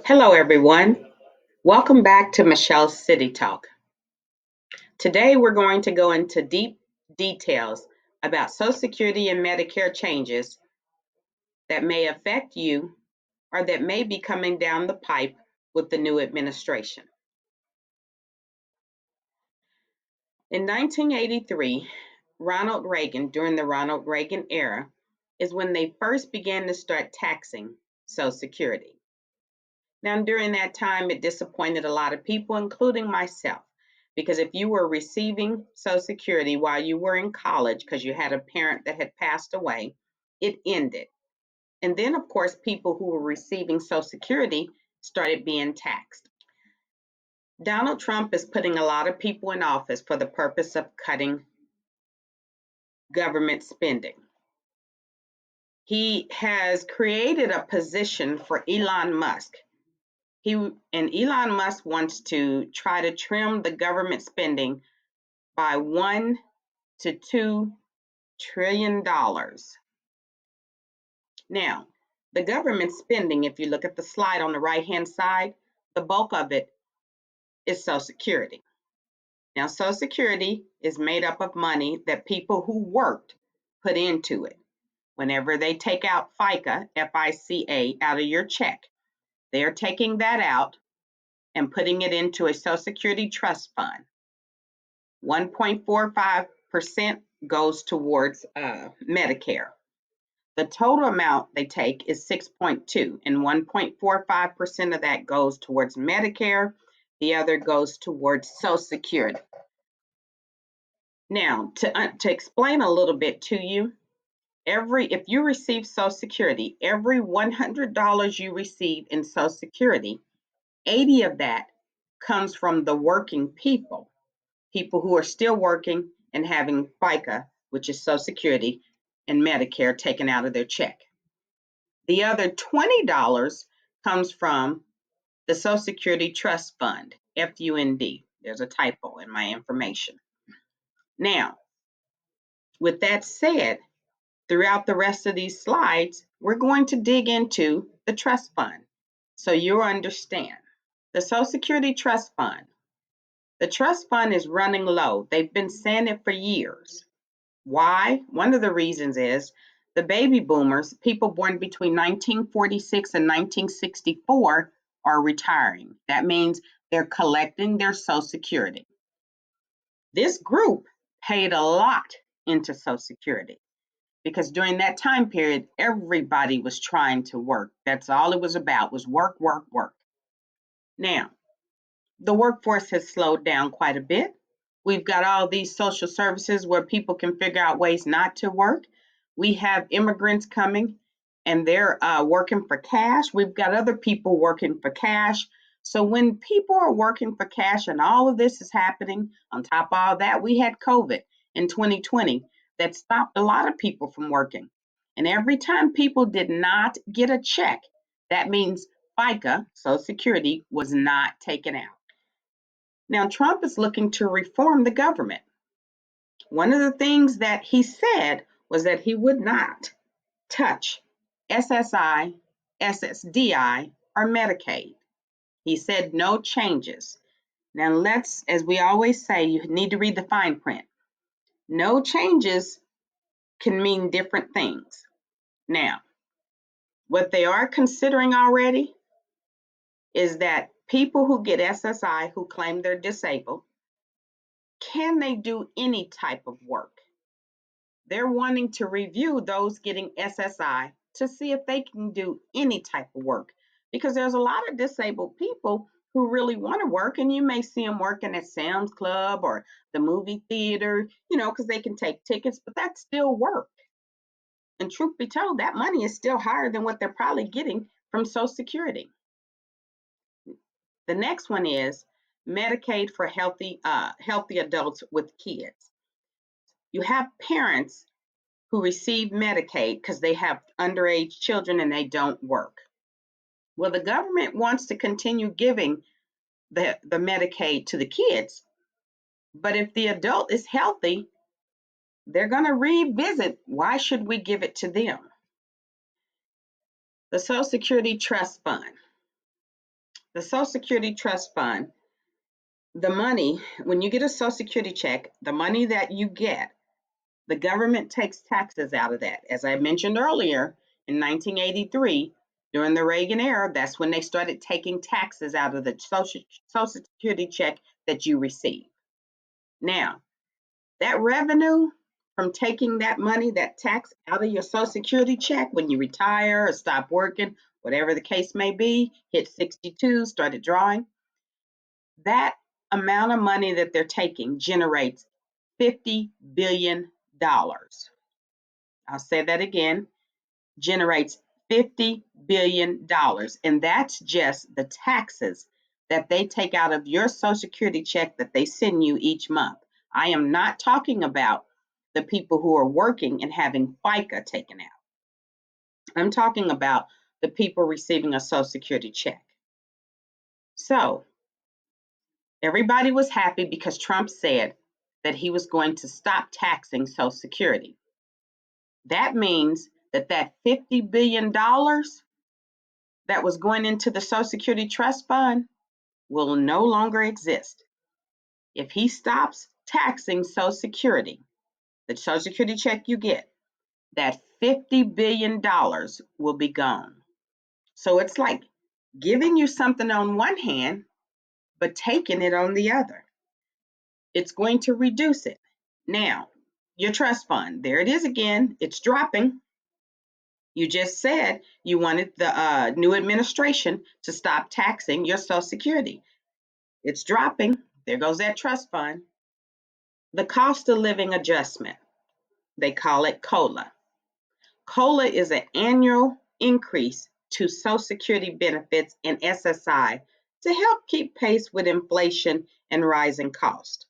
Hello, everyone. Welcome back to Michelle's City Talk. Today, we're going to go into deep details about Social Security and Medicare changes that may affect you or that may be coming down the pipe with the new administration. In 1983, Ronald Reagan, during the Ronald Reagan era, is when they first began to start taxing Social Security. Now, during that time, it disappointed a lot of people, including myself, because if you were receiving Social Security while you were in college because you had a parent that had passed away, it ended. And then, of course, people who were receiving Social Security started being taxed. Donald Trump is putting a lot of people in office for the purpose of cutting government spending. He has created a position for Elon Musk. Elon Musk wants to try to trim the government spending by $1 to $2 trillion. Now, the government spending, if you look at the slide on the right hand side, the bulk of it is Social Security. Now, Social Security is made up of money that people who worked put into it. Whenever they take out FICA, FICA, out of your check, they're taking that out and putting it into a Social Security trust fund. 1.45% goes towards Medicare. The total amount they take is 6.2, and 1.45% of that goes towards Medicare. The other goes towards Social Security. Now, to explain a little bit to you, if you receive Social Security, every $100 you receive in Social Security, 80 of that comes from the working people who are still working and having FICA, which is Social Security, and Medicare taken out of their check. The other $20 comes from the Social Security Trust Fund, FUND. There's a typo in my information. Now, with that said, throughout the rest of these slides, we're going to dig into the trust fund so you'll understand. The Social Security Trust Fund. The trust fund is running low. They've been saying it for years. Why? One of the reasons is the baby boomers, people born between 1946 and 1964, are retiring. That means they're collecting their Social Security. This group paid a lot into Social Security because during that time period, everybody was trying to work. That's all it was about, was work, work, work. Now, the workforce has slowed down quite a bit. We've got all these social services where people can figure out ways not to work. We have immigrants coming and they're working for cash. We've got other people working for cash. So when people are working for cash and all of this is happening, on top of all that, we had COVID in 2020 that stopped a lot of people from working. And every time people did not get a check, that means FICA, Social Security, was not taken out. Now, Trump is looking to reform the government. One of the things that he said was that he would not touch SSI, SSDI, or Medicaid. He said no changes. Now, as we always say, you need to read the fine print. No changes can mean different things. Now, what they are considering already is that people who get SSI who claim they're disabled, can they do any type of work? They're wanting to review those getting SSI to see if they can do any type of work because there's a lot of disabled people who really want to work, and you may see them working at Sam's Club or the movie theater, because they can take tickets, but that's still work. And truth be told, that money is still higher than what they're probably getting from Social Security. The next one is Medicaid for healthy adults with kids. You have parents who receive Medicaid because they have underage children and they don't work. Well, the government wants to continue giving the Medicaid to the kids, but if the adult is healthy, they're going to revisit why should we give it to them. The Social Security Trust Fund. The Social Security Trust Fund, the money, when you get a Social Security check, the money that you get, the government takes taxes out of that. As I mentioned earlier, in 1983, during the Reagan era, that's when they started taking taxes out of the Social Security check that you receive. Now, that revenue from taking that money, that tax out of your Social Security check when you retire or stop working, whatever the case may be, hit 62, started drawing, that amount of money that they're taking generates $50 billion. I'll say that again, generates $50 billion. And that's just the taxes that they take out of your Social Security check that they send you each month. I am not talking about the people who are working and having FICA taken out. I'm talking about the people receiving a Social Security check. So everybody was happy because Trump said that he was going to stop taxing Social Security. That means that $50 billion that was going into the Social Security Trust Fund will no longer exist. If he stops taxing Social Security, the Social Security check you get, that $50 billion will be gone. So it's like giving you something on one hand, but taking it on the other. It's going to reduce it. Now, your trust fund, there it is again, it's dropping. You just said you wanted the new administration to stop taxing your Social Security. It's dropping. There goes that trust fund. The cost of living adjustment, they call it COLA. COLA is an annual increase to Social Security benefits and SSI to help keep pace with inflation and rising costs.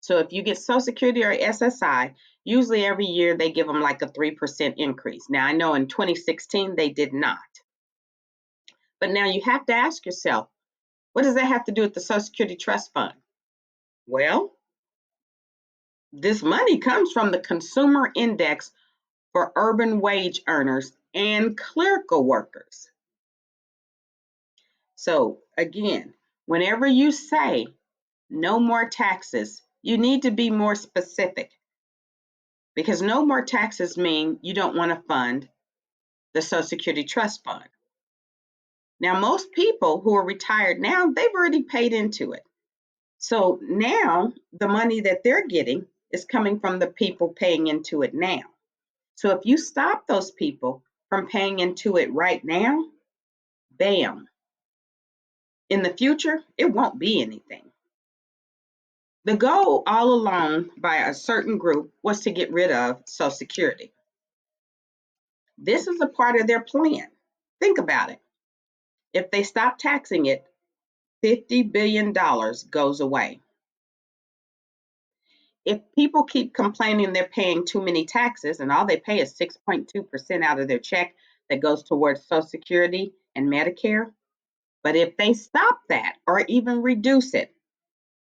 So if you get Social Security or SSI, usually every year they give them like a 3% increase. Now I know in 2016 they did not. But now you have to ask yourself, what does that have to do with the Social Security Trust Fund? Well, this money comes from the Consumer Index for urban wage earners and clerical workers. So again, whenever you say no more taxes, you need to be more specific, because no more taxes mean you don't want to fund the Social Security Trust Fund. Now, most people who are retired now, they've already paid into it. So now the money that they're getting is coming from the people paying into it now. So if you stop those people from paying into it right now, bam, in the future, it won't be anything. The goal all along by a certain group was to get rid of Social Security. This is a part of their plan. Think about it. If they stop taxing it, $50 billion goes away. If people keep complaining they're paying too many taxes and all they pay is 6.2% out of their check that goes towards Social Security and Medicare, but if they stop that or even reduce it,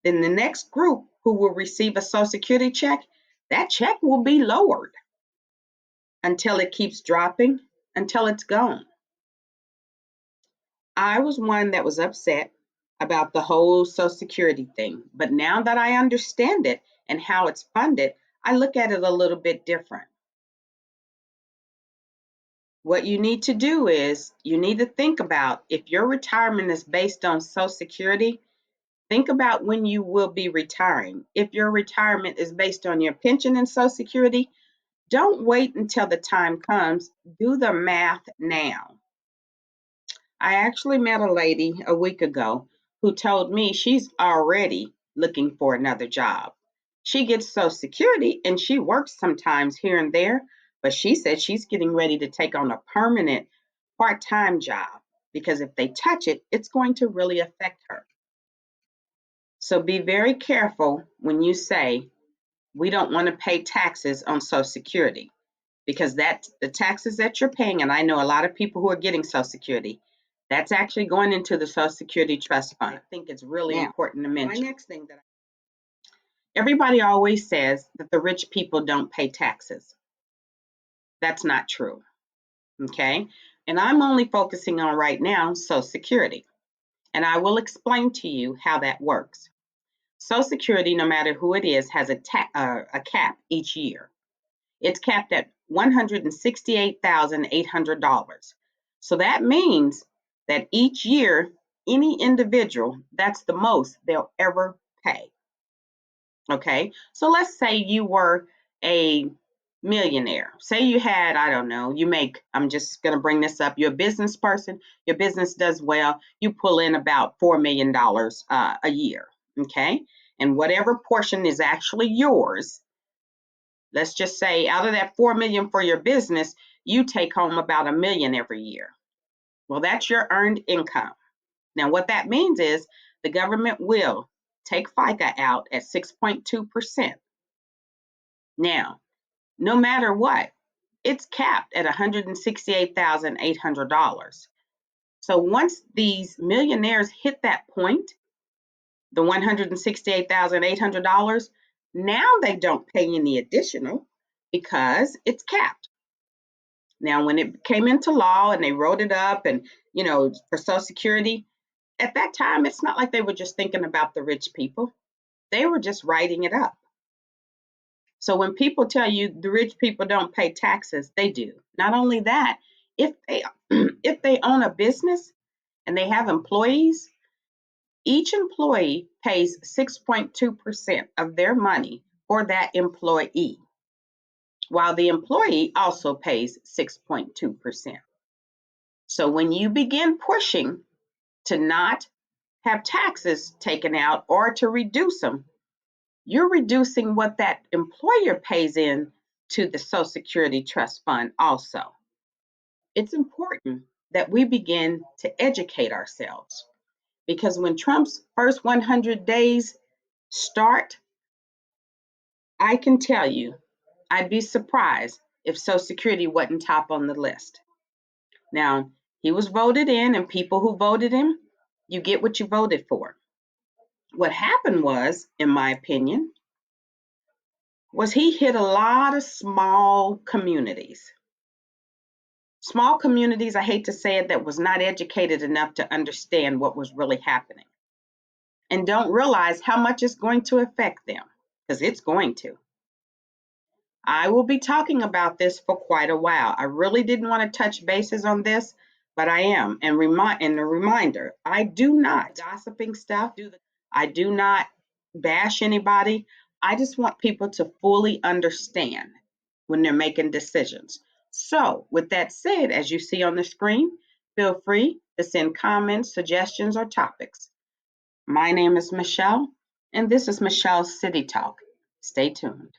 then the next group who will receive a Social Security check, that check will be lowered until it keeps dropping, until it's gone. I was one that was upset about the whole Social Security thing, but now that I understand it and how it's funded, I look at it a little bit different. What you need to do is you need to think about, if your retirement is based on Social Security, think about when you will be retiring. If your retirement is based on your pension and Social Security, don't wait until the time comes. Do the math now. I actually met a lady a week ago who told me she's already looking for another job. She gets Social Security and she works sometimes here and there, but she said she's getting ready to take on a permanent part-time job because if they touch it, it's going to really affect her. So be very careful when you say, we don't want to pay taxes on Social Security, because that the taxes that you're paying, and I know a lot of people who are getting Social Security, that's actually going into the Social Security Trust Fund. I think it's really important to mention. My next thing that everybody always says that the rich people don't pay taxes. That's not true. Okay? And I'm only focusing on right now Social Security. And I will explain to you how that works. Social Security, no matter who it is, has a cap each year. It's capped at $168,800. So that means that each year, any individual, that's the most they'll ever pay. Okay, so let's say you were a millionaire. Say you had, I don't know, you make, I'm just going to bring this up, you're a business person, your business does well, you pull in about $4 million a year. Okay, and whatever portion is actually yours, let's just say out of that 4 million for your business, you take home about $1 million every year. Well, that's your earned income. Now, what that means is the government will take FICA out at 6.2%. Now, no matter what, it's capped at $168,800. So once these millionaires hit that point, the $168,800, now they don't pay any additional because it's capped. Now, when it came into law and they wrote it up and, for Social Security, at that time, it's not like they were just thinking about the rich people. They were just writing it up. So when people tell you the rich people don't pay taxes, they do. Not only that, if they if they own a business and they have employees, each employee pays 6.2% of their money for that employee, while the employee also pays 6.2%. So when you begin pushing to not have taxes taken out or to reduce them, you're reducing what that employer pays in to the Social Security Trust Fund also. It's important that we begin to educate ourselves because when Trump's first 100 days start, I can tell you, I'd be surprised if Social Security wasn't top on the list. Now, he was voted in, and people who voted him, you get what you voted for. What happened was, in my opinion, was he hit a lot of small communities. Small communities, I hate to say it, that was not educated enough to understand what was really happening and don't realize how much it's going to affect them, because it's going to. I will be talking about this for quite a while. I really didn't want to touch bases on this, but I am. And a reminder, I do not gossiping stuff. I do not bash anybody. I just want people to fully understand when they're making decisions. So, with that said, as you see on the screen, feel free to send comments, suggestions, or topics. My name is Michelle, and this is Michelle's City Talk. Stay tuned.